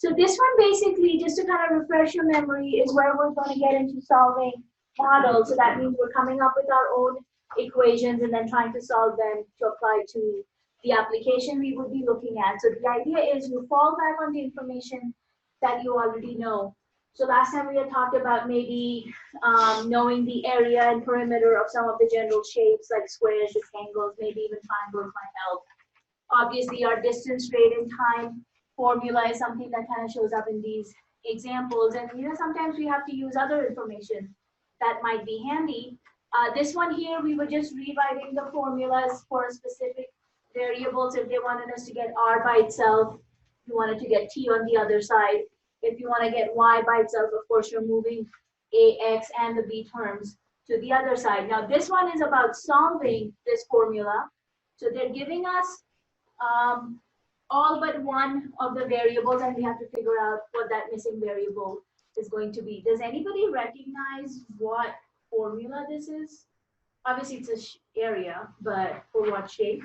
So this one basically, just to kind of refresh your memory, is where we're going to get into solving models. So that means we're coming up with our own equations and then trying to solve them to apply to the application we would be looking at. So the idea is you fall back on the information that you already know. So last time we had talked about maybe knowing the area and perimeter of some of the general shapes like squares, rectangles, maybe even triangles might help. Obviously, our distance, rate, and time formula is something that kind of shows up in these examples. And sometimes we have to use other information that might be handy. This one here, we were just rewriting the formulas for specific variables. If they wanted us to get r by itself, you wanted to get t on the other side. If you want to get y by itself, of course, you're moving ax and the b terms to the other side. Now, this one is about solving this formula. So they're giving us all but one of the variables, and we have to figure out what that missing variable is going to be. Does anybody recognize what formula this is? Obviously, it's a area, but for what shape?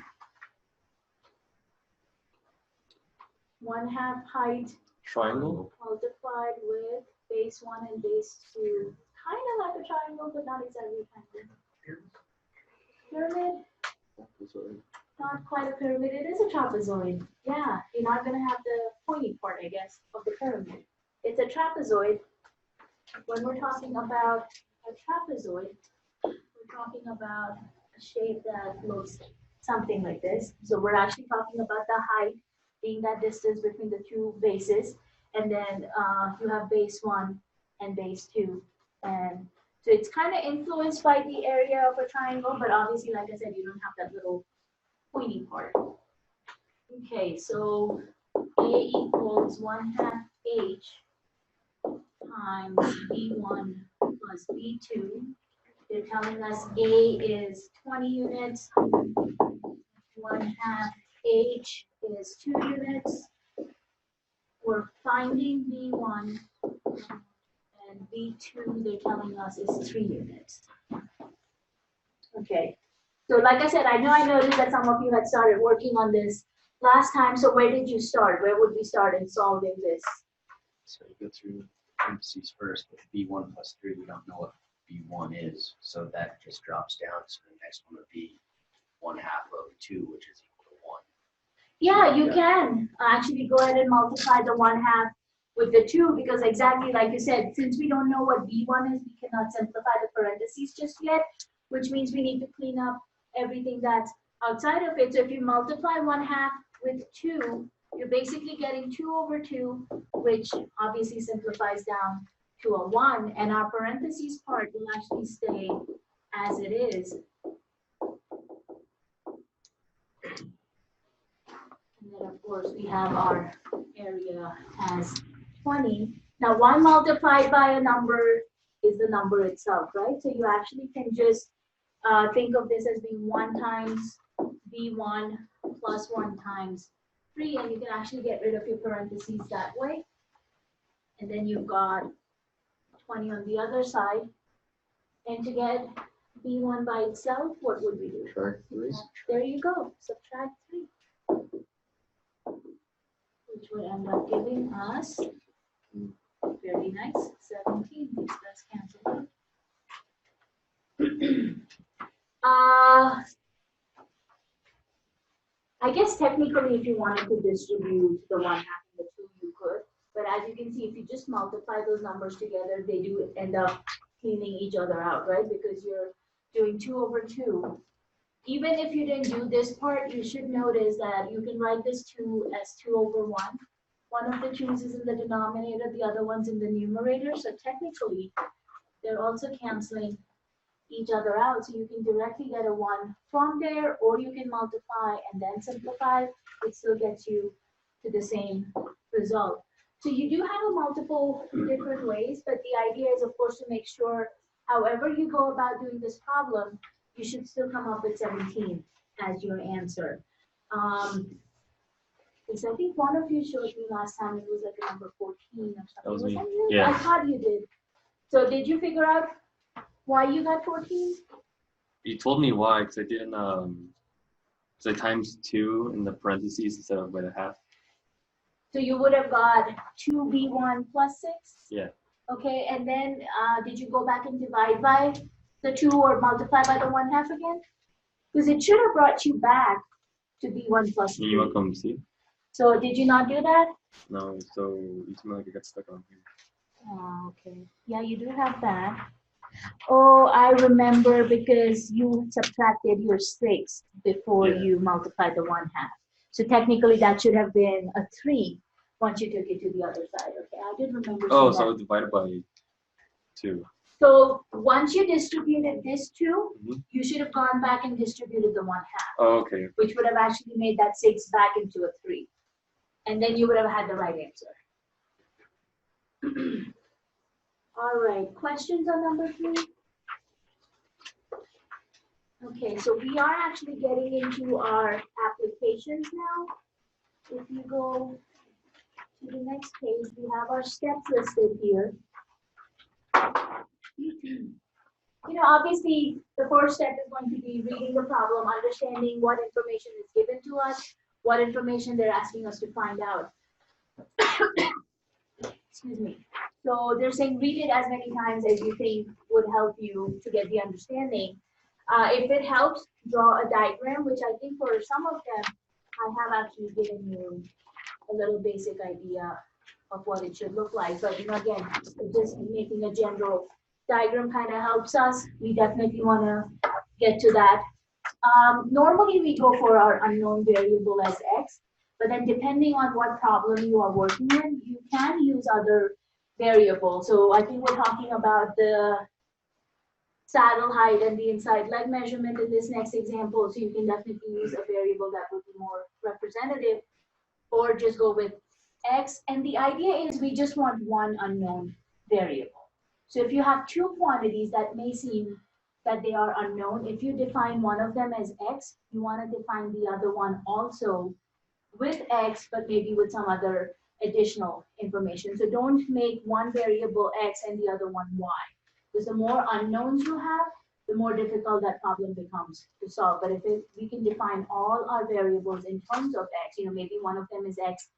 1/2 height Triangle? multiplied with base 1 and base 2. Kind of like a triangle, but not exactly a pyramid. Not quite a pyramid. It is a trapezoid. Yeah, you're not going to have the pointy part, I guess, of the pyramid. It's a trapezoid. When we're talking about a trapezoid, we're talking about a shape that looks something like this. So we're actually talking about the height being that distance between the two bases. And then you have base 1 and base 2. And so it's kind of influenced by the area of a triangle, but obviously, like I said, you don't have that little pointy part. Okay, so A equals 1/2 h times b1 plus b2. They're telling us A is 20 units, 1/2 h is 2 units. We're finding b1, and b2 they're telling us is 3 units. Okay. So like I said, I noticed that some of you had started working on this last time. So where did you start? Where would we start in solving this? So you go through parentheses first, but b1 plus 3, we don't know what b1 is. So that just drops down. So the next one would be 1/2 of 2, which is equal to 1. Yeah, you can actually go ahead and multiply the 1/2 with the 2, because exactly like you said, since we don't know what b1 is, we cannot simplify the parentheses just yet, which means we need to clean up everything that's outside of it. So if you multiply 1/2 with 2, you're basically getting 2/2, which obviously simplifies down to a 1, and our parentheses part will actually stay as it is. And then of course we have our area as 20. Now 1 multiplied by a number is the number itself, right? So you actually can just think of this as being 1 times b1 plus 1 times 3, and you can actually get rid of your parentheses that way. And then you've got 20 on the other side. And to get b1 by itself, what would we do? Subtract 3. There you go, subtract 3. Which would end up giving us, very nice, 17. These guys cancel out. I guess technically if you wanted to distribute the 1/2 and the 2, you could. But as you can see, if you just multiply those numbers together, they do end up cleaning each other out, right? Because you're doing 2/2. Even if you didn't do this part, you should notice that you can write this 2 as 2/1. One of the 2's is in the denominator, the other one's in the numerator. So technically, they're also canceling each other out. So you can directly get a 1 from there, or you can multiply and then simplify. It still gets you to the same result. So you do have a multiple different ways, but the idea is, of course, to make sure however you go about doing this problem, you should still come up with 17 as your answer. Because I think one of you showed me last time it was like a number 14 or something. That was me. that you? Yeah. I thought you did. So did you figure out why you got 14? You told me why, because I didn't, because I times 2 in the parentheses instead of by the half. So you would have got 2b1 plus 6? Yeah. Okay, and then did you go back and divide by the 2 or multiply by the 1/2 again? Because it should have brought you back to b1 plus 3. You want to come see? So did you not do that? No, so you seem like it got stuck on here. Oh, okay. Yeah, you do have that. Oh, I remember because you subtracted your 6 before Yeah. you multiplied the 1/2. So technically that should have been a 3 once you took it to the other side. Okay, I did remember. Oh, seeing so I that. was divided by 2. So once you distributed this 2, Mhm. you should have gone back and distributed the 1/2, Oh, okay. which would have actually made that 6 back into a 3. And then you would have had the right answer. All right, questions on number 3? Okay, so we are actually getting into our applications now. If you go to the next page, we have our steps listed here. You know, obviously, the first step is going to be reading the problem, understanding what information is given to us, what information they're asking us to find out. Excuse me. So they're saying read it as many times as you think would help you to get the understanding. If it helps, draw a diagram, which I think for some of them, I have actually given you a little basic idea of what it should look like. But you know, again, just making a general diagram kind of helps us. We definitely want to get to that. Normally, we go for our unknown variable as x, but then depending on what problem you are working in, you can use other variables. So I think we're talking about the saddle height and the inside leg measurement in this next example. So you can definitely use a variable that would be more representative, or just go with x. And the idea is we just want one unknown variable. So if you have 2 quantities that may seem that they are unknown, if you define one of them as x, you want to define the other one also with x, but maybe with some other additional information. So don't make one variable x and the other one y. Because the more unknowns you have, the more difficult that problem becomes to solve. But if we can define all our variables in terms of x, you know, maybe one of them is x,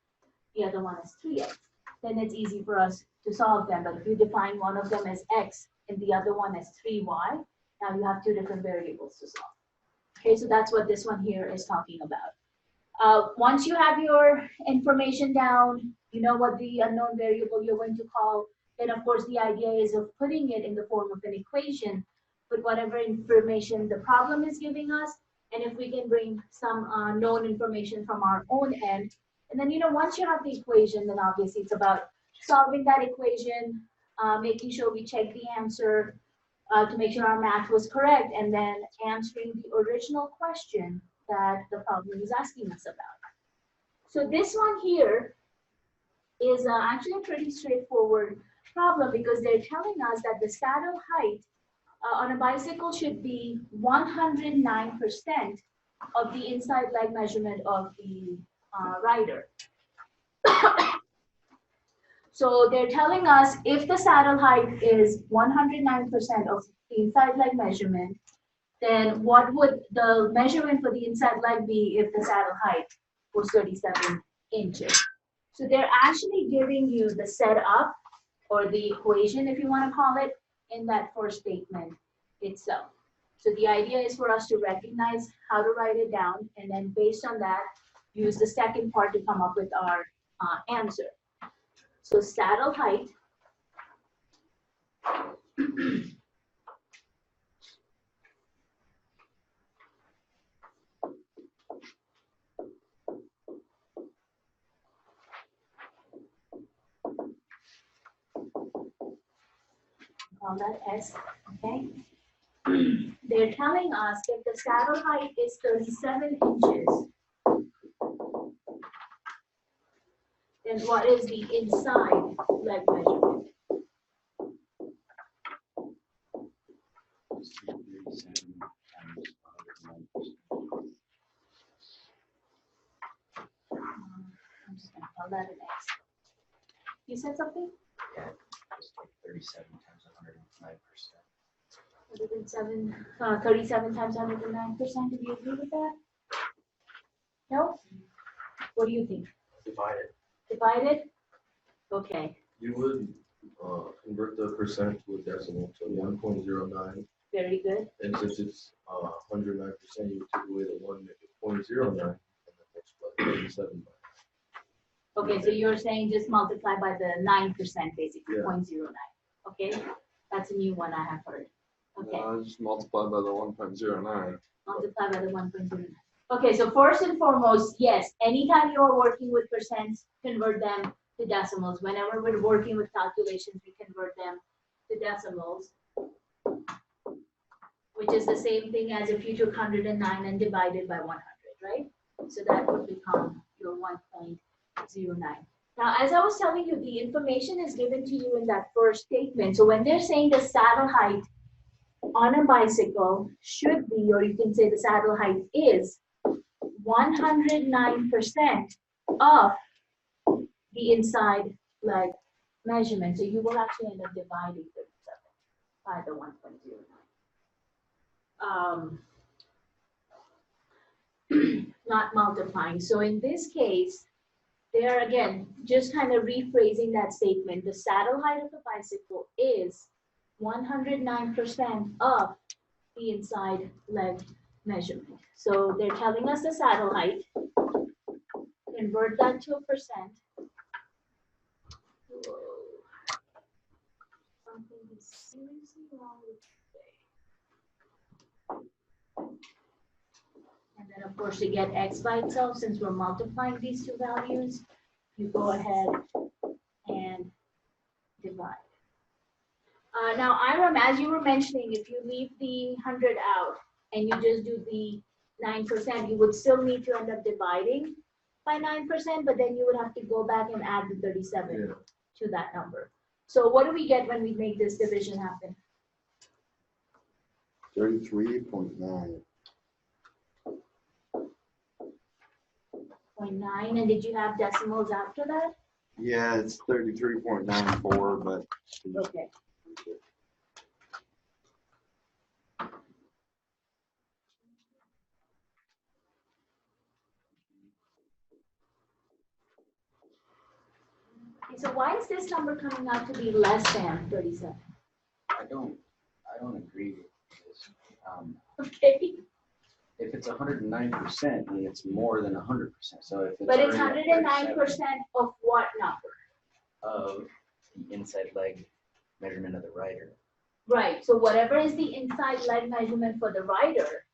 the other one is 3x, then it's easy for us to solve them. But if you define one of them as x and the other one as 3y, now you have 2 different variables to solve. Okay, so that's what this one here is talking about. Once you have your information down, you know what the unknown variable you're going to call, then of course the idea is of putting it in the form of an equation with whatever information the problem is giving us, and if we can bring some known information from our own end. And then, you know, once you have the equation, then obviously it's about solving that equation, making sure we check the answer to make sure our math was correct, and then answering the original question that the problem is asking us about. So this one here is actually a pretty straightforward problem, because they're telling us that the saddle height on a bicycle should be 109% of the inside leg measurement of the rider. So they're telling us if the saddle height is 109% of the inside leg measurement, then what would the measurement for the inside leg be if the saddle height was 37 inches? So they're actually giving you the setup, or the equation, if you want to call it, in that first statement itself. So the idea is for us to recognize how to write it down, and then based on that, use the second part to come up with our answer. So saddle height call that S, okay? They're telling us if the saddle height is 37 inches, then what is the inside leg measurement? 37 times 109%. I'm just gonna call that an X. You said something? Yeah, just like 37 times 109%. 37 times 109%, do you agree with that? No? What do you think? Divide it. divided? Okay, You would convert the percent to a decimal, so 1.09. very good. And since it's 109%, you took away the 1, make it 0.09, and then multiply 37 by. Okay, so you're saying just multiply by the 9% basically, Yeah. 0.09. Okay, that's a new one I have heard. Okay, Just multiply by the 1.09. multiply by the 1.09. Okay, so first and foremost, yes, anytime you're working with percents, convert them to decimals. Whenever we're working with calculations, we convert them to decimals, which is the same thing as if you took 109 and divided by 100, right? So that would become your 1.09. Now, as I was telling you, the information is given to you in that first statement. So when they're saying the saddle height on a bicycle should be, or you can say the saddle height is 109% of the inside leg measurement. So you will actually end up dividing 37 by the 1.09. Not multiplying. So in this case, they're again just kind of rephrasing that statement. The saddle height of the bicycle is 109% of the inside leg measurement. So they're telling us the saddle height. Convert that to a percent. Whoa. Something is seriously wrong with today. And then of course you get x by itself. Since we're multiplying these two values, you go ahead and divide. Now, Iram, as you were mentioning, if you leave the 100 out and you just do the 9%, you would still need to end up dividing by 9%, but then you would have to go back and add the 37 to that number. So what do we get when we make this division happen? 33.9. 0.9, and did you have decimals after that? Yeah, it's 33.94, but Okay. So why is this number coming out to be less than 37? I don't agree with this. Okay, If it's 109%, then it's more than 100%. So if it's but it's already at 109% of what number? 37 of the inside leg measurement of the rider. Right, so whatever is the inside leg measurement for the rider,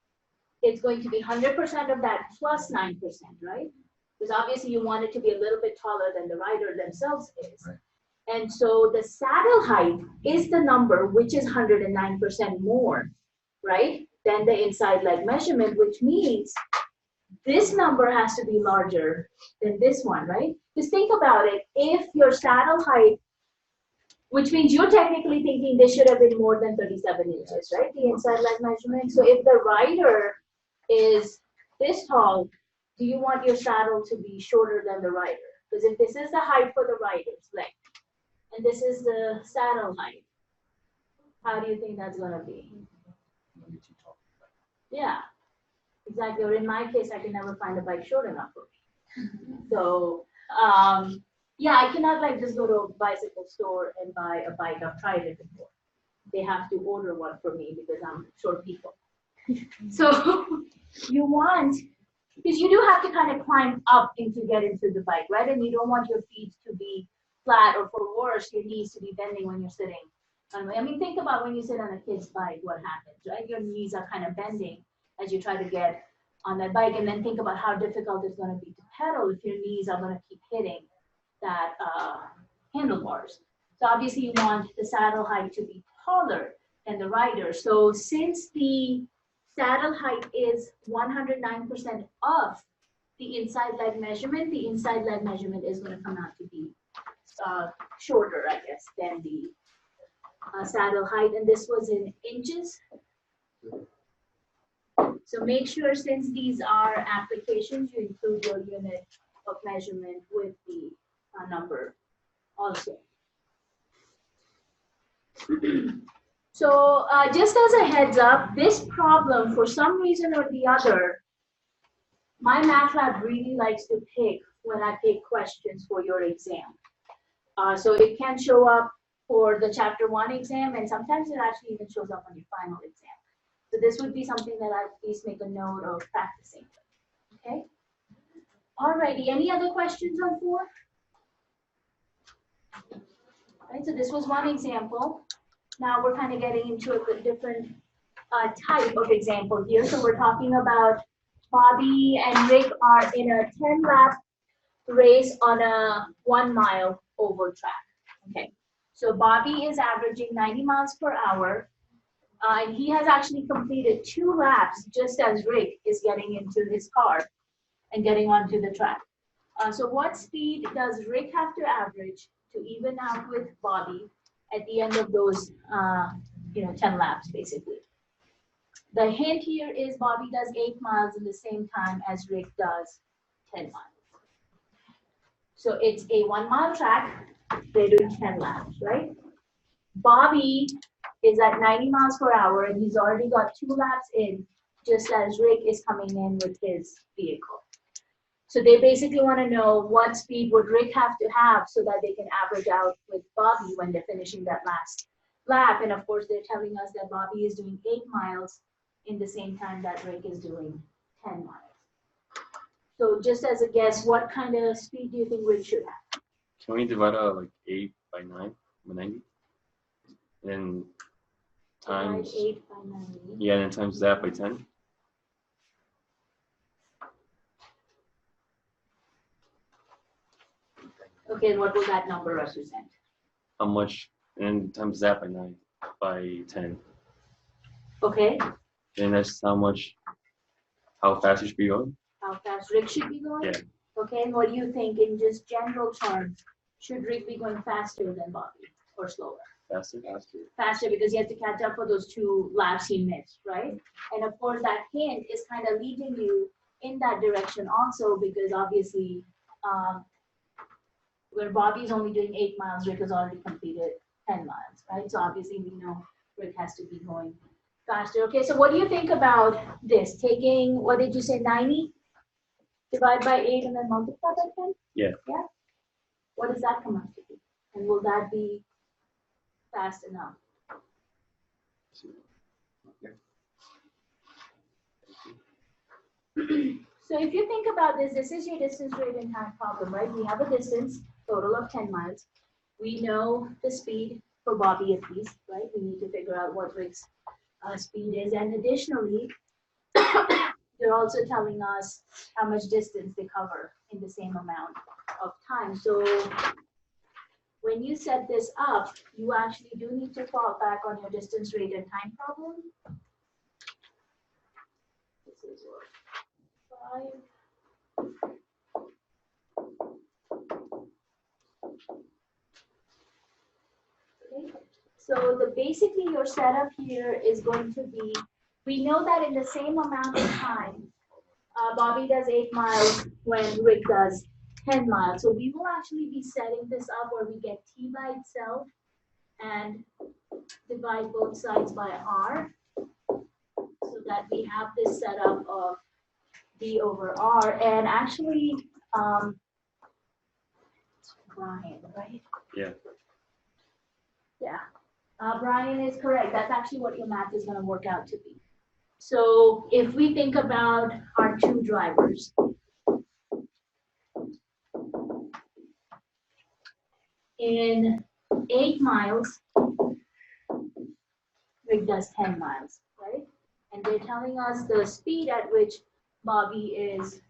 it's going to be 100% of that plus 9%, right? Because obviously you want it to be a little bit taller than the rider themselves is. Right. And so the saddle height is the number which is 109% more, right, than the inside leg measurement, which means this number has to be larger than this one, right? Just think about it. If your saddle height, which means you're technically thinking this should have been more than 37 inches, right? The inside leg measurement. So if the rider is this tall, do you want your saddle to be shorter than the rider? Because if this is the height for the rider's leg, and this is the saddle height, how do you think that's going to be? Maybe too tall. Yeah, exactly. Or in my case, I can never find a bike short enough for me. So, yeah, I cannot like just go to a bicycle store and buy a bike. I've tried it before. They have to order one for me because I'm short people. So you want, because you do have to kind of climb up to get into the bike, right? And you don't want your feet to be flat, or for worse, your knees to be bending when you're sitting. I mean, think about when you sit on a kid's bike, what happens, right? Your knees are kind of bending as you try to get on that bike, and then think about how difficult it's going to be to pedal if your knees are going to keep hitting that handlebars. So obviously you want the saddle height to be taller than the rider. So since the saddle height is 109% of the inside leg measurement, the inside leg measurement is going to come out to be shorter, I guess, than the saddle height. And this was in inches. So make sure, since these are applications, you include your unit of measurement with the number also. So just as a heads up, this problem, for some reason or the other, my MATLAB really likes to pick when I pick questions for your exam. So it can show up for the chapter 1 exam, and sometimes it actually even shows up on your final exam. So this would be something that I please make a note of practicing. Okay? Alrighty, any other questions on 4? Right, so this was one example. Now we're kind of getting into a different type of example here. So we're talking about Bobby and Rick are in a 10-lap race on a 1-mile oval track. Okay, so Bobby is averaging 90 miles per hour. And he has actually completed 2 laps just as Rick is getting into his car and getting onto the track. So what speed does Rick have to average to even out with Bobby at the end of those 10 laps basically? The hint here is Bobby does 8 miles in the same time as Rick does 10 miles. So it's a 1-mile track, they're doing 10 laps, right? Bobby is at 90 miles per hour and he's already got 2 laps in just as Rick is coming in with his vehicle. So they basically want to know what speed would Rick have to have so that they can average out with Bobby when they're finishing that last lap. And of course, they're telling us that Bobby is doing 8 miles in the same time that Rick is doing 10 miles. So just as a guess, what kind of speed do you think Rick should have? Can we divide out like 8 by 9 by 90? And times, Divide 8 by 90. yeah, and then times that by 10. Okay, and what will that number represent? How much, and times that by 9 by 10. Okay, And that's how fast you should be going. how fast Rick should be going? Yeah. Okay, and what do you think in just general terms? Should Rick be going faster than Bobby or slower? Faster. Faster because he has to catch up for those 2 laps he missed, right? And of course, that hint is kind of leading you in that direction also because obviously, where Bobby is only doing 8 miles, Rick has already completed 10 miles, right? So obviously, we know Rick has to be going faster. Okay, so what do you think about this? Taking, what did you say, 90? Divide by 8 and then multiply by 10? Yeah. Yeah? What does that come out to be? And will that be fast enough? So if you think about this, this is your distance, rate, and time problem, right? We have a distance, total of 10 miles. We know the speed for Bobby at least, right? We need to figure out what Rick's speed is. And additionally, they're also telling us how much distance they cover in the same amount of time. So when you set this up, you actually do need to fall back on your distance, rate, and time problem. This is what, 5. Okay. So basically your setup here is going to be, we know that in the same amount of time, Bobby does 8 miles when Rick does 10 miles. So we will actually be setting this up where we get T by itself and divide both sides by R so that we have this setup of D over R. And actually, Brian, right? Yeah. Yeah. Brian is correct. That's actually what your math is going to work out to be. So if we think about our 2 drivers, in 8 miles, Rick does 10 miles, right? And they're telling us the speed at which Bobby is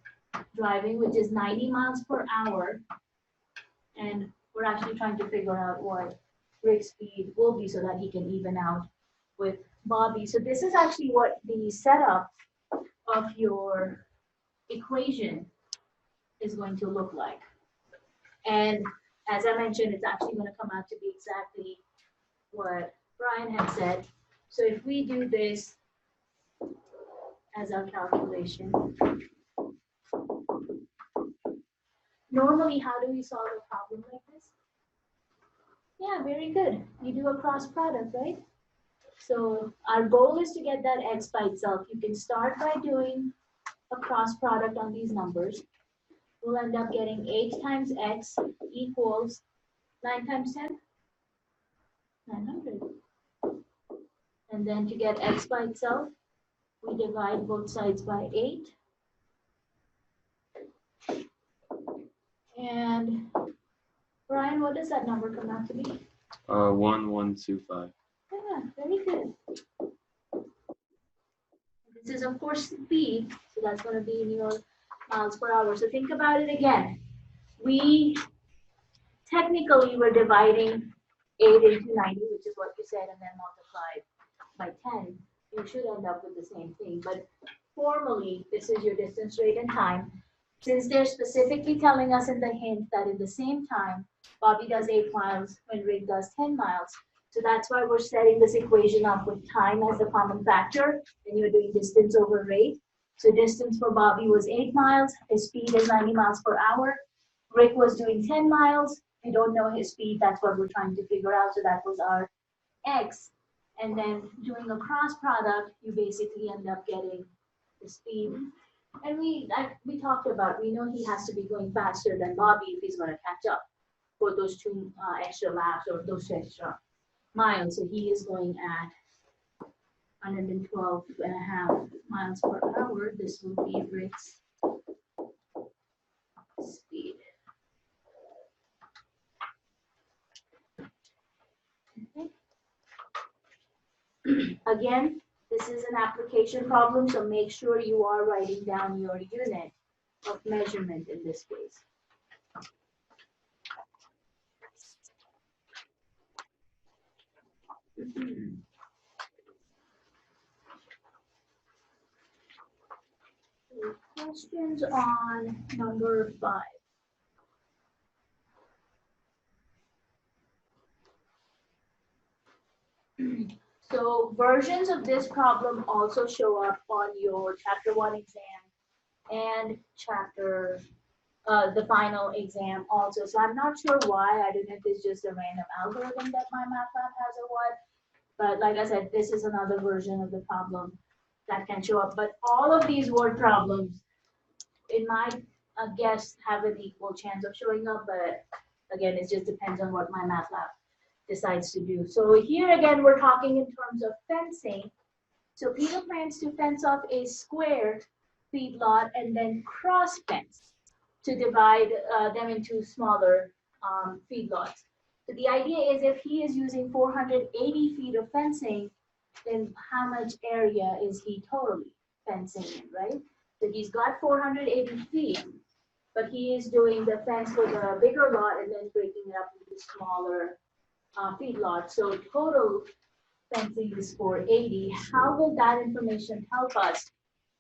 driving, which is 90 miles per hour. And we're actually trying to figure out what Rick's speed will be so that he can even out with Bobby. So this is actually what the setup of your equation is going to look like. And as I mentioned, it's actually going to come out to be exactly what Brian had said. So if we do this as our calculation, normally how do we solve a problem like this? Yeah, very good. You do a cross product, right? So our goal is to get that x by itself. You can start by doing a cross product on these numbers. we'll end up getting 8 times x equals 9 times 10, 900. And then to get x by itself, we divide both sides by 8. And Brian, what does that number come out to be? 1125. Yeah, very good. This is of course speed, so that's going to be in your miles per hour. So think about it again. We technically were dividing 8 into 90, which is what you said, and then multiplied by 10. You should end up with the same thing. But formally, this is your distance, rate, and time. Since they're specifically telling us in the hint that in the same time, Bobby does 8 miles when Rick does 10 miles. So that's why we're setting this equation up with time as the common factor, and you're doing distance over rate. So distance for Bobby was 8 miles, his speed is 90 miles per hour. Rick was doing 10 miles, we don't know his speed, that's what we're trying to figure out, so that was our x. And then doing a cross product, you basically end up getting the speed. And we talked about, we know he has to be going faster than Bobby if he's going to catch up for those 2 extra laps or those 2 extra miles. So he is going at 112.5 miles per hour. This will be Rick's speed. Okay. Again, this is an application problem, so make sure you are writing down your unit of measurement in this case. Questions on number 5? So versions of this problem also show up on your chapter 1 exam and chapter, the final exam also. So I'm not sure why. I don't know if it's just a random algorithm that MyMathLab has or what. But like I said, this is another version of the problem that can show up. But all of these word problems, in my guess, have an equal chance of showing up. But again, it just depends on what MyMathLab decides to do. So here again, we're talking in terms of fencing. So Peter plans to fence off a square feedlot and then cross fence to divide them into smaller feedlots. So the idea is if he is using 480 feet of fencing, then how much area is he totally fencing in, right? So he's got 480 feet, but he is doing the fence for the bigger lot and then breaking it up into smaller feedlots. So total fencing is 480. How will that information help us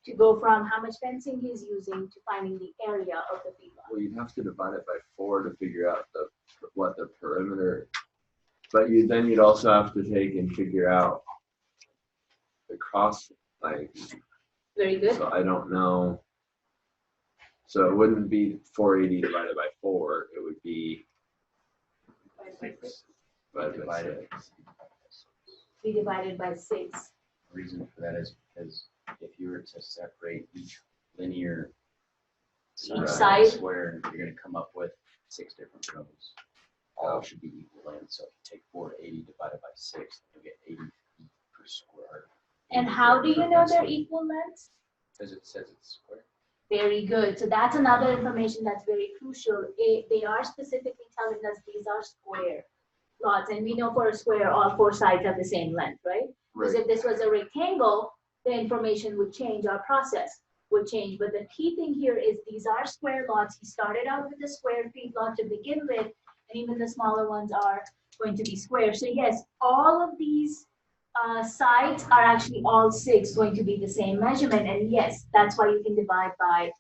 to go from how much fencing he's using to finding the area of the feedlot? Well, you'd have to divide it by 4 to figure out what the perimeter. But then you'd also have to take and figure out the cross length. Very good. So I don't know. So it wouldn't be 480 divided by 4. It would be divided by 6. Be divided by 6. The reason for that is because if you were to separate each linear side. square, you're going to come up with 6 different rows. All should be equal length. So if you take 480 divided by 6, you'll get 80 feet per square. And how do you know they're equal lengths? Because it says it's square. Very good. So that's another information that's very crucial. They are specifically telling us these are square lots. And we know for a square, all 4 sides have the same length, right? Because if this was a rectangle, the information would change, our process would change. But the key thing here is these are square lots. He started out with a square feedlot to begin with, and even the smaller ones are going to be square. So yes, all of these sides are actually all 6 going to be the same measurement. And yes, that's why you can divide by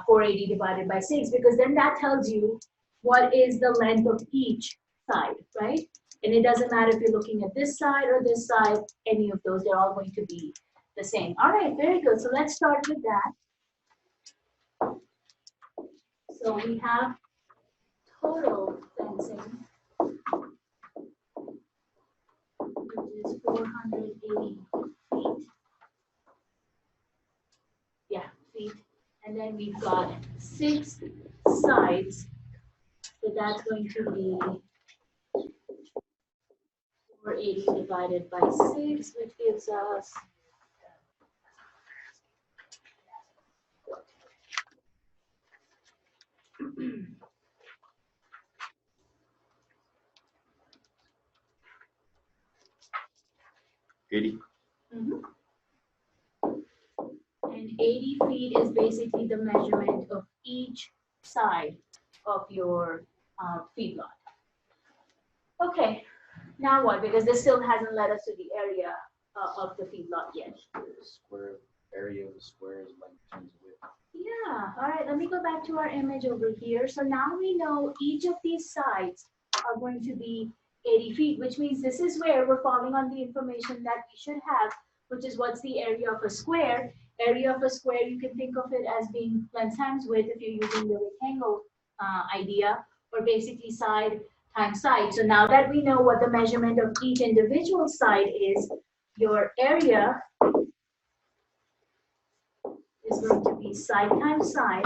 480 divided by 6, because then that tells you what is the length of each side, right? And it doesn't matter if you're looking at this side or this side, any of those, they're all going to be the same. All right, very good. So let's start with that. So we have total fencing, which is 480 feet. Yeah, feet. And then we've got 6 sides, so that's going to be 480 divided by 6, which gives us 80. Mhm. And 80 feet is basically the measurement of each side of your feedlot. Okay, now what? Because this still hasn't led us to the area of the feedlot yet. Square area of the square is length times width. Yeah, all right, let me go back to our image over here. So now we know each of these sides are going to be 80 feet, which means this is where we're falling on the information that we should have, which is what's the area of a square. Area of a square, you can think of it as being length times width if you're using the rectangle idea, or basically side times side. So now that we know what the measurement of each individual side is, your area is going to be side times side.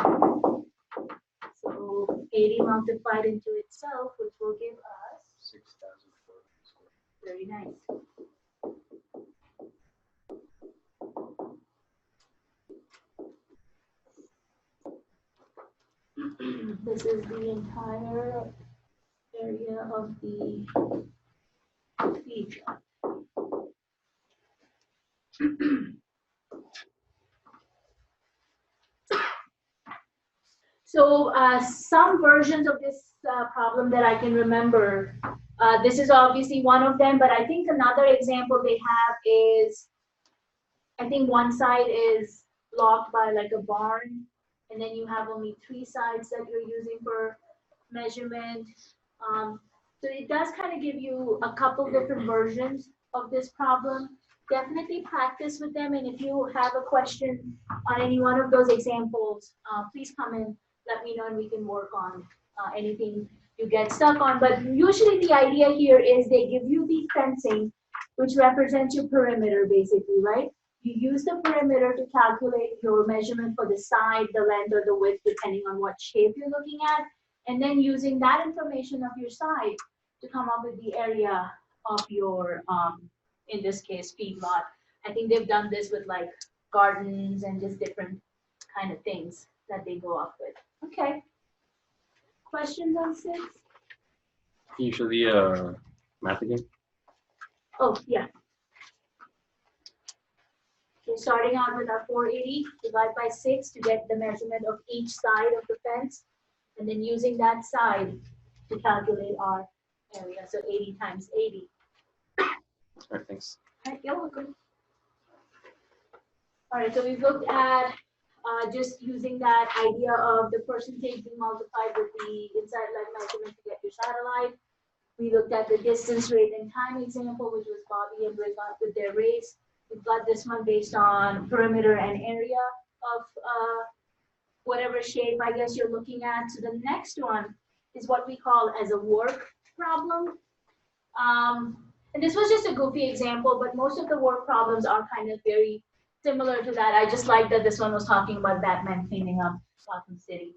So 80 multiplied into itself, which will give us 6,400 square. very nice. This is the entire area of the feedlot. So some versions of this problem that I can remember, this is obviously one of them, but I think another example they have is, I think one side is blocked by like a barn, and then you have only 3 sides that you're using for measurement. So it does kind of give you a couple different versions of this problem. Definitely practice with them, and if you have a question on any one of those examples, please come in, let me know, and we can work on anything you get stuck on. But usually the idea here is they give you the fencing, which represents your perimeter basically, right? You use the perimeter to calculate your measurement for the side, the length, or the width, depending on what shape you're looking at. And then using that information of your side to come up with the area of your, in this case, feedlot. I think they've done this with like gardens and just different kind of things that they go up with. Okay. Questions on 6? Can you show the math again? Oh, yeah. So starting out with our 480, divide by 6 to get the measurement of each side of the fence, and then using that side to calculate our area. So 80 times 80. All right, thanks. All right, you're welcome. All right, so we've looked at just using that idea of the percentage being multiplied with the inside line measurement to get your satellite. We looked at the distance, rate, and time example, which was Bobby and Rick got with their race. We've got this one based on perimeter and area of whatever shape I guess you're looking at. So the next one is what we call as a work problem. And this was just a goofy example, but most of the work problems are kind of very similar to that. I just like that this one was talking about Batman cleaning up Gotham City.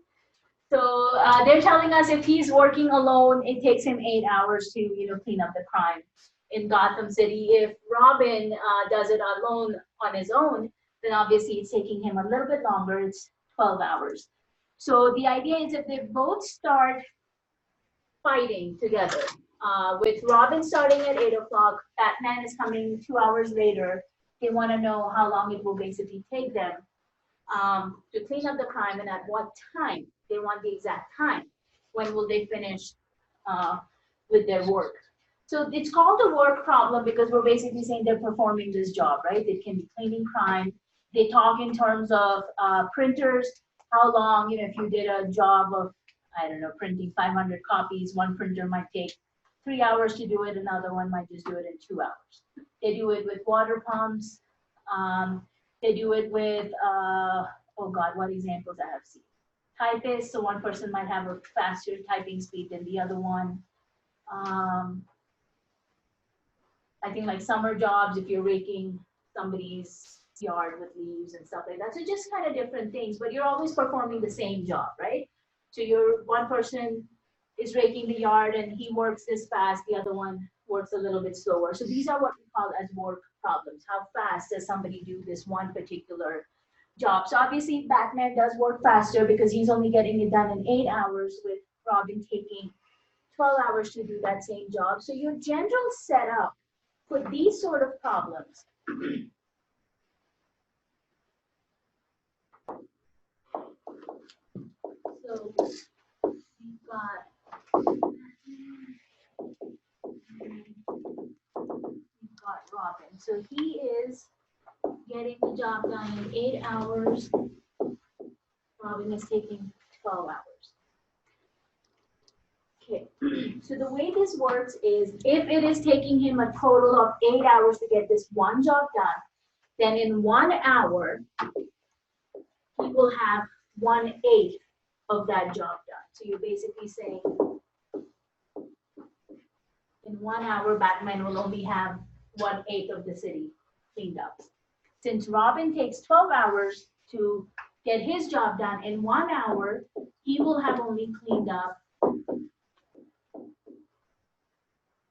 So they're telling us if he's working alone, it takes him 8 hours to clean up the crime in Gotham City. If Robin does it alone on his own, then obviously it's taking him a little bit longer. It's 12 hours. So the idea is if they both start fighting together, with Robin starting at 8 o'clock, Batman is coming 2 hours later. They want to know how long it will basically take them to clean up the crime and at what time. They want the exact time. When will they finish with their work? So it's called a work problem because we're basically saying they're performing this job, right? It can be cleaning crime. They talk in terms of printers, how long, if you did a job of, I don't know, printing 500 copies, one printer might take 3 hours to do it, another one might just do it in 2 hours. They do it with water pumps. They do it with, oh God, what examples I have seen? Typists, so one person might have a faster typing speed than the other one. I think like summer jobs, if you're raking somebody's yard with leaves and stuff like that. So just kind of different things, but you're always performing the same job, right? So you're one person is raking the yard and he works this fast, the other one works a little bit slower. So these are what we call as work problems. How fast does somebody do this one particular job? So obviously Batman does work faster because he's only getting it done in 8 hours, with Robin taking 12 hours to do that same job. So your general setup for these sort of problems so we've got Robin. So he is getting the job done in 8 hours. Robin is taking 12 hours. Okay, so the way this works is if it is taking him a total of 8 hours to get this one job done, then in 1 hour, he will have 1/8 of that job done. So you're basically saying in 1 hour, Batman will only have 1/8 of the city cleaned up. Since Robin takes 12 hours to get his job done, in 1 hour, he will have only cleaned up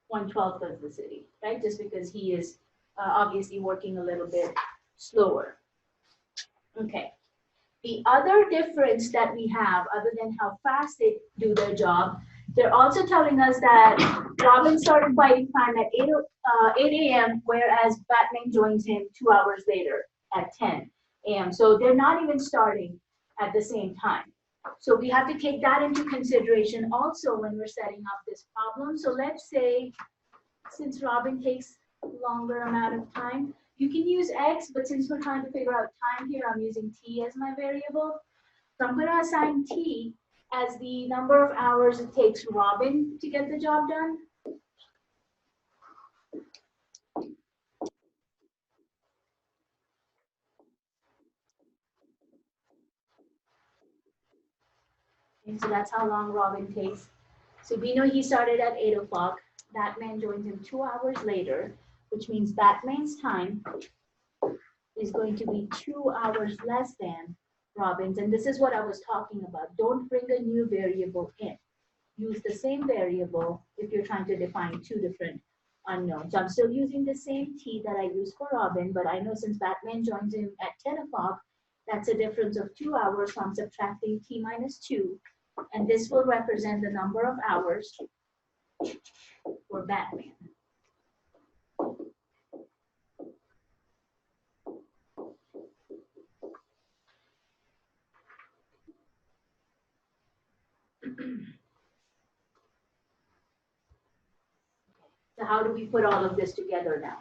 1/12 of the city, right? Just because he is obviously working a little bit slower. Okay. The other difference that we have, other than how fast they do their job, they're also telling us that Robin started fighting crime at 8 a.m., whereas Batman joins him 2 hours later at 10 a.m. So they're not even starting at the same time. So we have to take that into consideration also when we're setting up this problem. So let's say, since Robin takes a longer amount of time, you can use X, but since we're trying to figure out time here, I'm using T as my variable. So I'm going to assign T as the number of hours it takes Robin to get the job done. And so that's how long Robin takes. So we know he started at 8 o'clock. Batman joins him 2 hours later, which means Batman's time is going to be 2 hours less than Robin's. And this is what I was talking about. Don't bring a new variable in. Use the same variable if you're trying to define two different unknowns. So I'm still using the same T that I used for Robin, but I know since Batman joins him at 10 o'clock, that's a difference of 2 hours, so I'm subtracting T minus 2, and this will represent the number of hours for Batman. So how do we put all of this together now?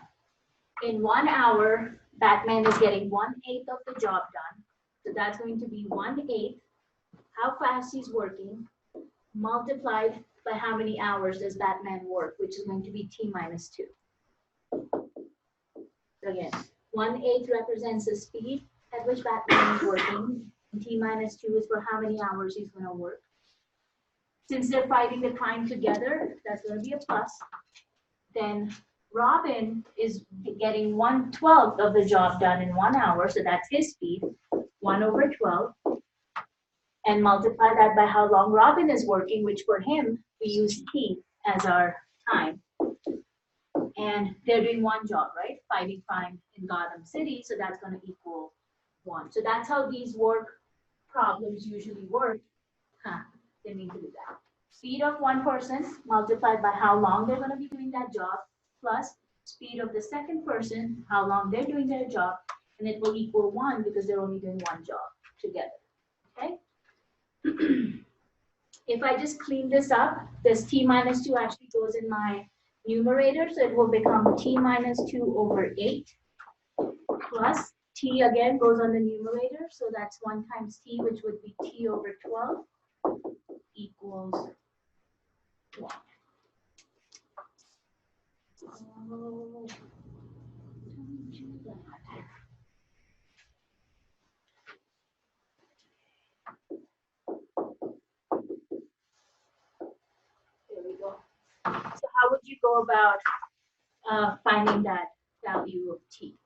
In 1 hour, Batman is getting 1/8 of the job done. So that's going to be 1/8, how fast he's working, multiplied by how many hours does Batman work, which is going to be T minus 2. So again, 1/8 represents the speed at which Batman is working, and T minus 2 is for how many hours he's going to work. Since they're fighting the crime together, that's going to be a plus. Then Robin is getting 1/12 of the job done in 1 hour, so that's his speed, 1/12, and multiply that by how long Robin is working, which for him, we use T as our time. And they're doing one job, right? Fighting crime in Gotham City, so that's going to equal 1. So that's how these work problems usually work. They need to do that. Speed of one person multiplied by how long they're going to be doing that job, plus speed of the second person, how long they're doing their job, and it will equal 1 because they're only doing one job together, okay? If I just clean this up, this T minus 2 actually goes in my numerator, so it will become T minus 2/8, plus T again goes on the numerator, so that's 1 times T, which would be T/12 equals 1. Oh, don't do that. There we go. So how would you go about finding that value of T?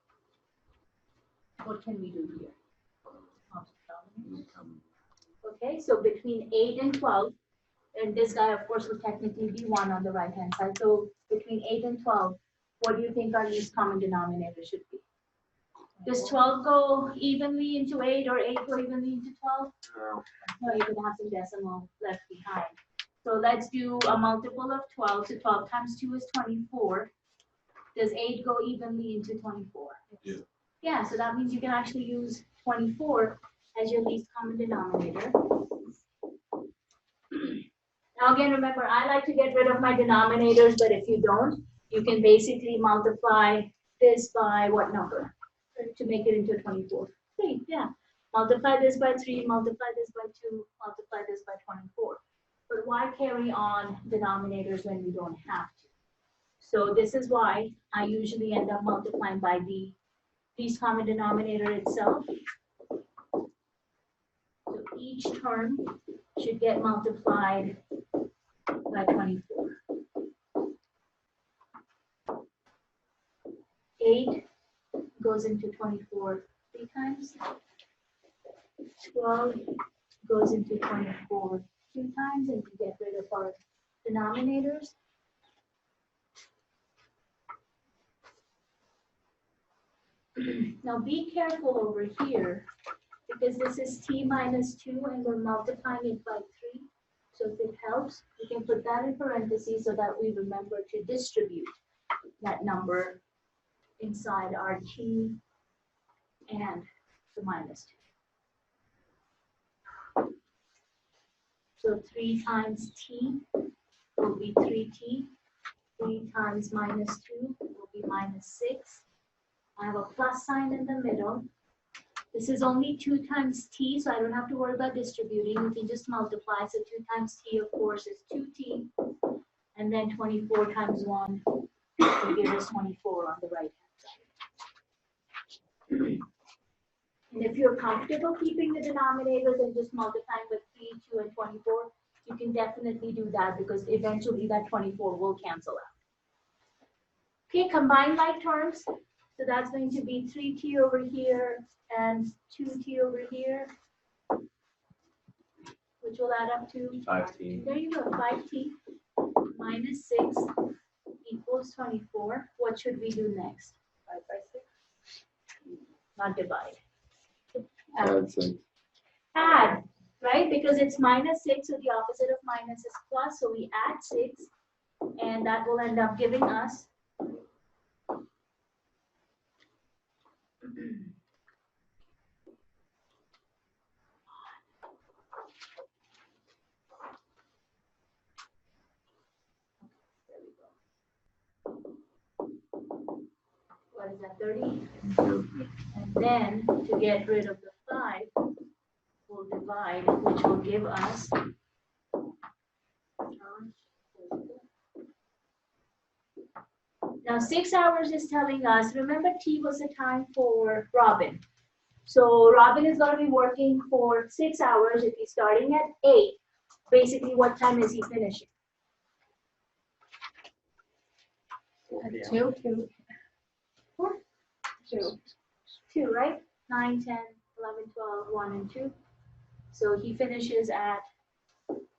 What can we do here? Income. Okay, so between 8 and 12, and this guy, of course, will technically be 1 on the right-hand side. So between 8 and 12, what do you think our least common denominator should be? Does 12 go evenly into 8 or 8 go evenly into 12? No, you're gonna have some decimal left behind. So let's do a multiple of 12. So 12 times 2 is 24. Does 8 go evenly into 24? Yeah. Yeah, so that means you can actually use 24 as your least common denominator. Now again, remember, I like to get rid of my denominators, but if you don't, you can basically multiply this by what number to make it into 24? 3, yeah. Multiply this by 3, multiply this by 2, multiply this by 24. But why carry on denominators when we don't have to? So this is why I usually end up multiplying by the least common denominator itself. So each term should get multiplied by 24. 8 goes into 24 3 times. 12 goes into 24 2 times, and we get rid of our denominators. Now be careful over here, because this is t minus 2 and we're multiplying it by 3. So if it helps, we can put that in parentheses so that we remember to distribute that number inside our t and the minus 2. So 3 times t will be 3t. 3 times minus 2 will be minus 6. I have a plus sign in the middle. This is only 2 times t, so I don't have to worry about distributing. We can just multiply. So 2 times t, of course, is 2t. And then 24 times 1 will give us 24 on the right-hand side. And if you're comfortable keeping the denominators and just multiplying with 3, 2, and 24, you can definitely do that, because eventually that 24 will cancel out. Okay, combine like terms. So that's going to be 3t over here and 2t over here, which will add up to 5t. There you go, 5t minus 6 equals 24. What should we do next? 5 by 6? Not divide. Add 6. Add, right? Because it's minus 6, so the opposite of minus is plus. So we add 6, and that will end up giving us what is that, 30? And then to get rid of the 5, we'll divide, which will give us now 6 hours is telling us, remember t was the time for Robin. So Robin is going to be working for 6 hours. If he's starting at 8, basically what time is he finishing? At 2? 2. 2, right? 9, 10, 11, 12, 1, and 2. So he finishes at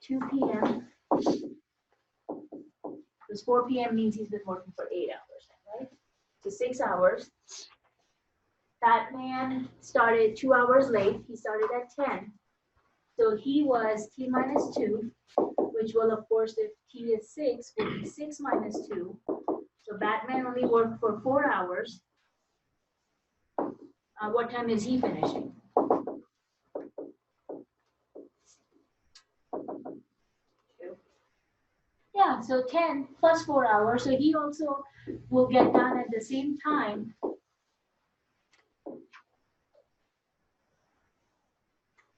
2 p.m. Because 4 p.m. means he's been working for 8 hours, right? So 6 hours. That man started 2 hours late. He started at 10. So he was t minus 2, which will, of course, if t is 6, will be 6 minus 2. So Batman only worked for 4 hours. What time is he finishing? Yeah, so 10 plus 4 hours. So he also will get done at the same time.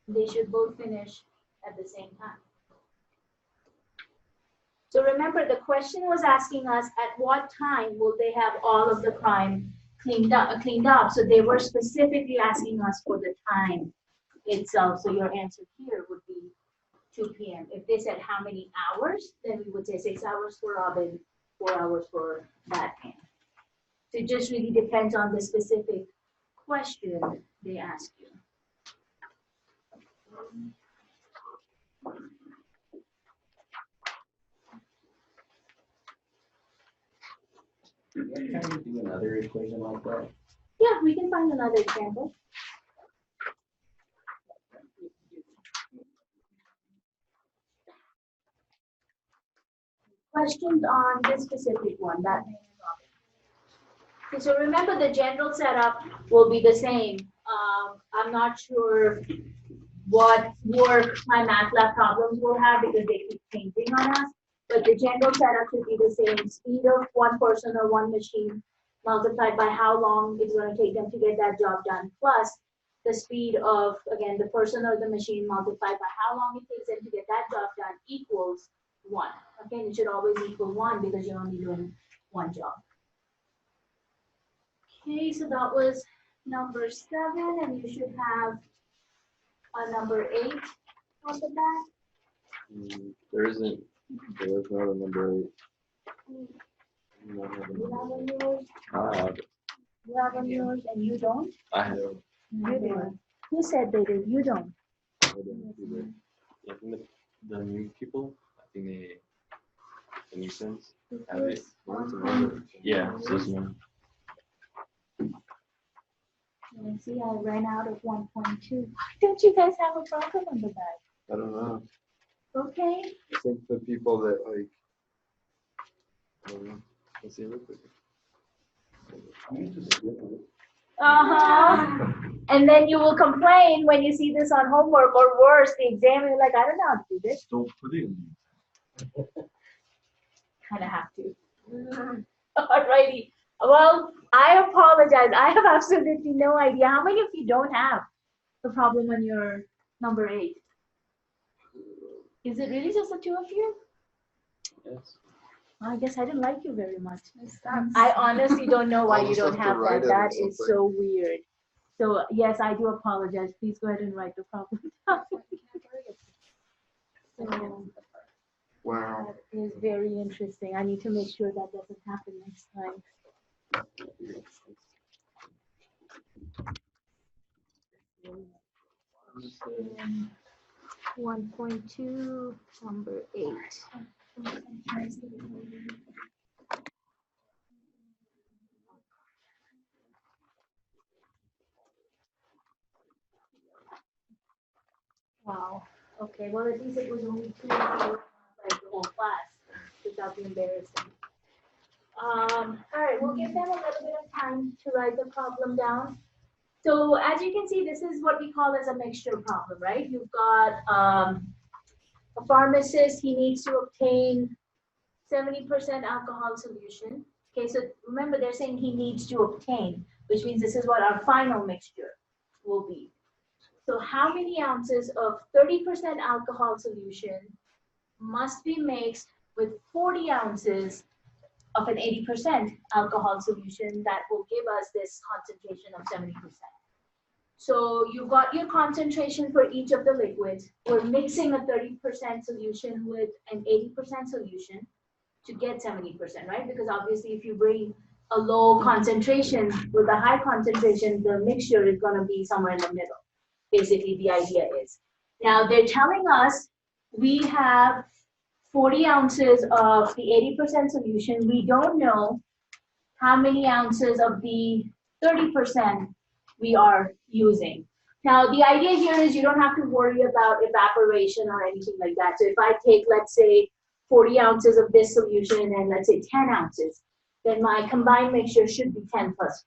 They should both finish at the same time. So remember, the question was asking us at what time will they have all of the crime cleaned up. So they were specifically asking us for the time itself. So your answer here would be 2 p.m. If they said how many hours, then we would say 6 hours for Robin, 4 hours for Batman. So it just really depends on the specific question they ask you. Can you do another equation like that? Yeah, we can find another example. Questions on this specific one, that may not be. Okay, so remember the general setup will be the same. I'm not sure what work my MATLAB problems will have because they keep changing on us. But the general setup should be the same. Speed of one person or one machine multiplied by how long it's going to take them to get that job done, plus the speed of, again, the person or the machine multiplied by how long it takes them to get that job done equals 1. Okay, and it should always equal 1 because you're only doing one job. Okay, so that was number 7, and you should have a number 8 on the back. There isn't, there is not a number 8. You have on yours, I have it. you have on yours, and you don't? I have it. You do. Who said they do? You don't. I don't either. Yeah, I think the new people, I think the new sense have it. Mine's a number. Yeah, so it's one. And see, I ran out of 1.2. Why don't you guys have a problem on the back? I don't know. Okay. I think the people that like, I don't know. Let's see real quick. Uh-huh. And then you will complain when you see this on homework, or worse, the exam, you're like, I don't know how to do this. Don't put it in. Kind of have to. Alrighty. Well, I apologize. I have absolutely no idea. How many of you don't have the problem on your number 8? Is it really just the 2 of you? Yes. I guess I didn't like you very much. I honestly don't know why I'll you just don't have to have write that. it or That is something. so weird. So yes, I do apologize. Please go ahead and write the problem down. So Wow. that is very interesting. I need to make sure that doesn't happen next time. 1.2, number 8. Wow. Okay, well, at least it was only 2 of you, like the whole class, without being embarrassing. All right, we'll give them a little bit of time to write the problem down. So as you can see, this is what we call as a mixture problem, right? You've got a pharmacist, he needs to obtain 70% alcohol solution. Okay, so remember they're saying he needs to obtain, which means this is what our final mixture will be. So how many ounces of 30% alcohol solution must be mixed with 40 ounces of an 80% alcohol solution that will give us this concentration of 70%. So you've got your concentration for each of the liquids. We're mixing a 30% solution with an 80% solution to get 70%, right? Because obviously if you bring a low concentration with a high concentration, the mixture is going to be somewhere in the middle. Basically the idea is. Now they're telling us we have 40 ounces of the 80% solution. We don't know how many ounces of the 30% we are using. Now, the idea here is you don't have to worry about evaporation or anything like that. So if I take, let's say, 40 ounces of this solution and let's say 10 ounces, then my combined mixture should be 10 plus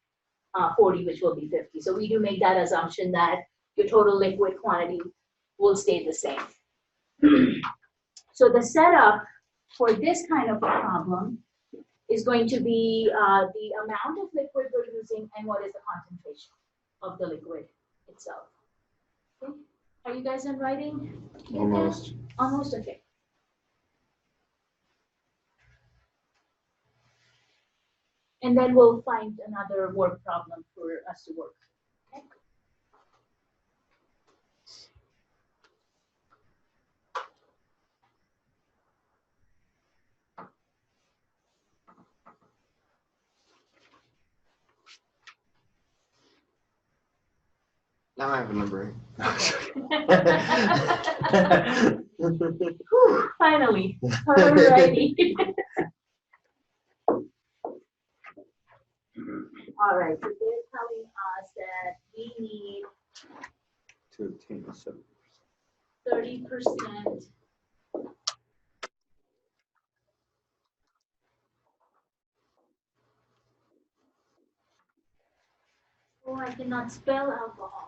40, which will be 50. So we do make that assumption that your total liquid quantity will stay the same. So the setup for this kind of a problem is going to be the amount of liquid we're using and what is the concentration of the liquid itself. Okay. Are you guys in writing? Almost. Almost, okay. And then we'll find another work problem for us to work. Okay. Now I have a number. Whew, finally. Alrighty. All right, so they're telling us that we need To obtain a 7%. 30%. Oh, I cannot spell alcohol.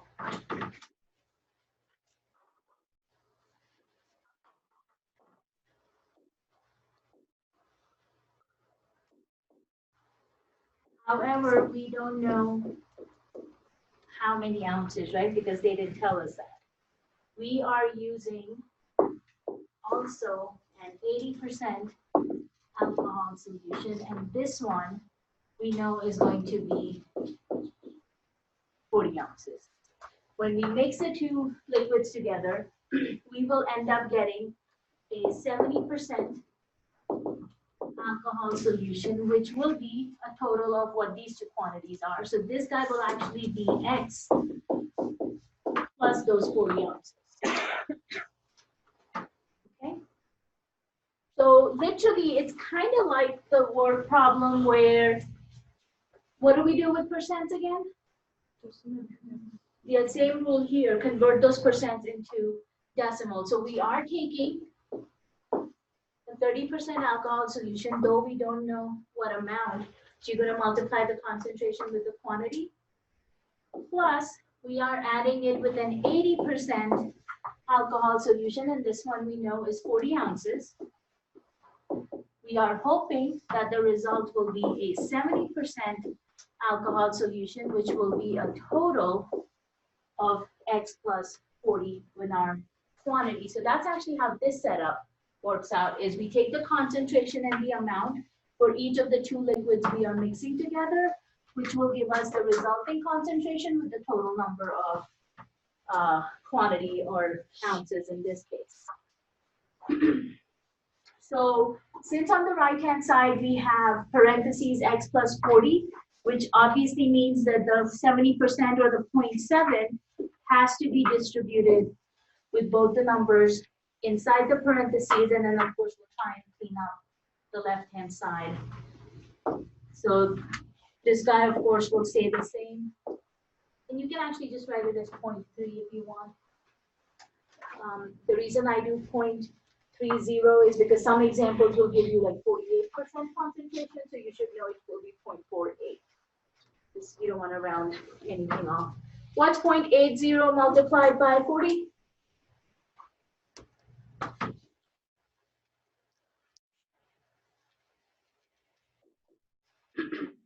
However, we don't know how many ounces, right? Because they didn't tell us that. We are using also an 80% alcohol solution, and this one we know is going to be 40 ounces. When we mix the two liquids together, we will end up getting a 70% alcohol solution, which will be a total of what these two quantities are. So this guy will actually be X plus those 40 ounces. Okay. So literally, it's kind of like the word problem where, what do we do with percents again? The same rule here, convert those percents into decimals. So we are taking the 30% alcohol solution, though we don't know what amount. So you're going to multiply the concentration with the quantity. Plus, we are adding it with an 80% alcohol solution, and this one we know is 40 ounces. We are hoping that the result will be a 70% alcohol solution, which will be a total of X plus 40 in our quantity. So that's actually how this setup works out, is we take the concentration and the amount for each of the two liquids we are mixing together, which will give us the resulting concentration with the total number of quantity or ounces in this case. So since on the right-hand side we have parentheses X plus 40, which obviously means that the 70% or the 0.7 has to be distributed with both the numbers inside the parentheses, and then of course we'll try and clean up the left-hand side. So this guy, of course, will stay the same. And you can actually just write it as 0.3 if you want. The reason I do 0.30 is because some examples will give you like 48% concentration, so you should know it will be 0.48. You don't want to round anything off. What's 0.80 multiplied by 40?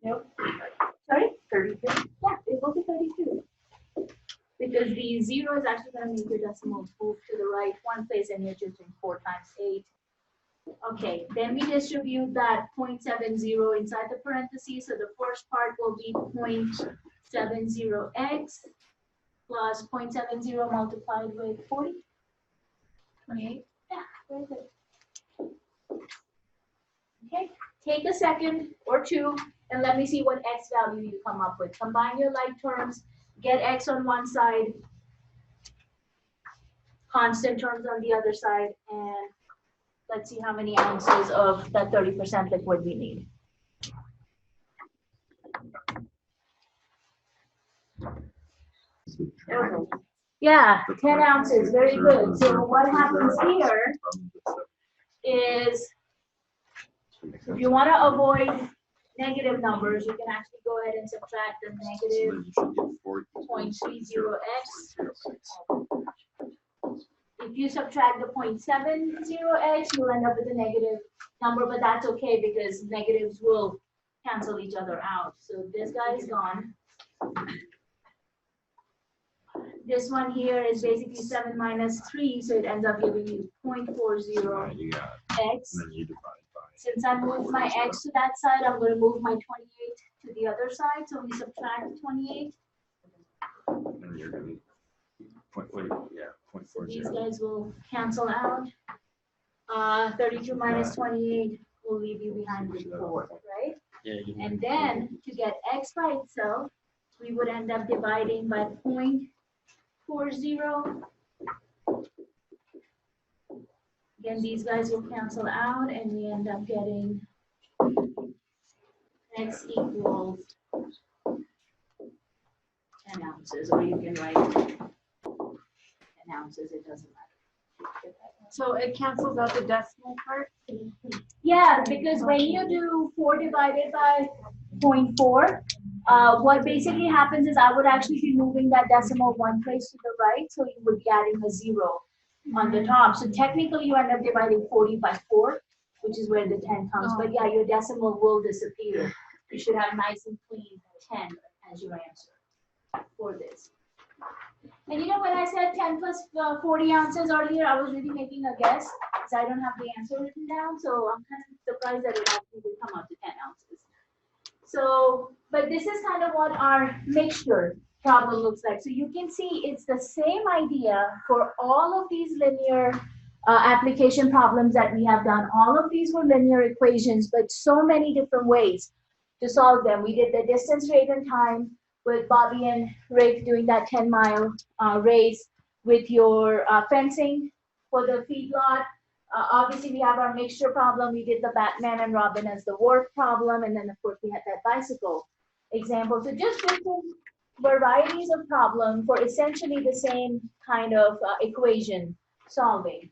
Nope. Sorry? 32. Yeah, it will be 32. Because the 0 is actually going to make your decimals move to the right one place, and you're just doing 4 times 8. Okay, then we distribute that 0.70 inside the parentheses. So the first part will be 0.70x plus 0.70 multiplied with 40. 28. Yeah, very good. Okay, take a second or two and let me see what x value you come up with. Combine your like terms, get x on one side, constant terms on the other side, and let's see how many ounces of that 30% liquid we need. Okay. Yeah, 10 ounces, very good. So what happens here is, if you want to avoid negative numbers, you can actually go ahead and subtract the negative 0.30x. If you subtract the 0.70x, you'll end up with a negative number, but that's okay because negatives will cancel each other out. So this guy is gone. This one here is basically 7 minus 3, so it ends up giving you 0.40x. Since I moved my x to that side, I'm going to move my 28 to the other side. So we subtract 28. And you're going to These guys will cancel out. 32 minus 28 will leave you behind with 4, right? Yeah. And then to get x by itself, we would end up dividing by 0.70 40. Again, these guys will cancel out and we end up getting x equals 10 ounces, or you can write 10 ounces, it doesn't matter. So it cancels out the decimal part? Yeah, because when you do 4 divided by 0.4, what basically happens is I would actually be moving that decimal one place to the right, so you would be adding a 0 on the top. So technically you end up dividing 40 by 4, which is where the 10 comes. But yeah, your decimal will disappear. You should have nice and clean 10 as your answer for this. And you know, when I said 10 plus 40 ounces earlier, I was really making a guess because I don't have the answer written down. So I'm kind of surprised that it actually did come out to 10 ounces. So, but this is kind of what our mixture problem looks like. So you can see it's the same idea for all of these linear application problems that we have done. All of these were linear equations, but so many different ways to solve them. We did the distance, rate, and time with Bobby and Rick doing that 10-mile race, with your fencing for the feedlot. Obviously, we have our mixture problem. We did the Batman and Robin as the wharf problem. And then, of course, we had that bicycle example. So just different varieties of problem for essentially the same kind of equation solving.